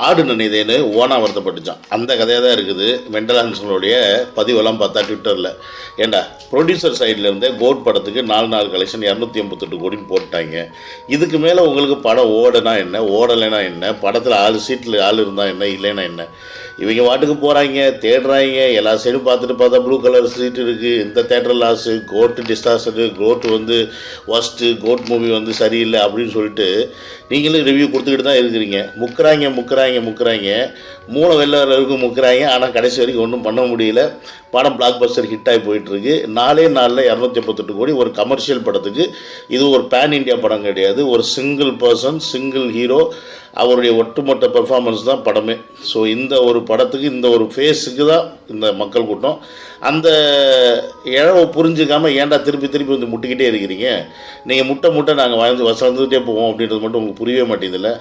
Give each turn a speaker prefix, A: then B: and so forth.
A: ஆடு நினைதேன்னு ஓனா வருத்தப்பட்டுச்சான். அந்த கதையாக தான் இருக்குது மெண்டல் ஹாஸ்பிட்டலுடைய பதிவெல்லாம் பார்த்தா ட்விட்டரில். ஏண்டா ப்ரொடியூசர் சைட்லேருந்தே கோட் படத்துக்கு 4 கலெக்ஷன் 288 கோடின்னு போட்டாங்க. இதுக்கு மேலே உங்களுக்கு படம் ஓடனா என்ன, ஓடலைனா என்ன, படத்தில் சீட்டில் ஆள் இருந்தால் என்ன, இல்லைன்னா என்ன? இவங்க வாட்டுக்கு போகிறாங்க, தேடுறாங்க, எல்லா சைடும் பார்த்தா ப்ளூ கலர் சீட் இருக்குது, இந்த தேட்டர் லாஸு, கோட்டு டிஸ்டாஸ்டரு, கோட்டு ஒஸ்ட்டு, கோட் மூவி சரியில்லை அப்படின்னு சொல்லிட்டு நீங்களும் ரிவ்யூ கொடுத்துக்கிட்டு தான் இருக்கிறீங்க. முக்குறாங்க மூளை வெளில அளவுக்கு முக்குறாங்க. ஆனால் கடைசி வரைக்கும் ஒன்றும் பண்ண முடியல. படம் பிளாக் பஸ்டர் ஹிட் ஆகி போயிட்டுருக்கு. 4 நாளில் 288 கோடி. ஒரு கமர்ஷியல் படத்துக்கு இது ஒரு பேன் இண்டியா படம் கிடையாது. ஒரு சிங்கிள் பர்சன், சிங்கிள் ஹீரோ, அவருடைய ஒட்டுமொத்த பெர்ஃபார்மன்ஸ் தான் படமே. ஸோ இந்த ஒரு படத்துக்கு, இந்த ஒரு ஃபேஸுக்கு தான் இந்த மக்கள் கூட்டம். அந்த இழவை புரிஞ்சுக்காமல் ஏன்டா திருப்பி முட்டிக்கிட்டே இருக்கிறீங்க? நீங்கள் முட்டை நாங்கள் வந்துக்கிட்டே போவோம் அப்படின்றது மட்டும் உங்களுக்கு புரியவே மாட்டேங்குதுல்ல.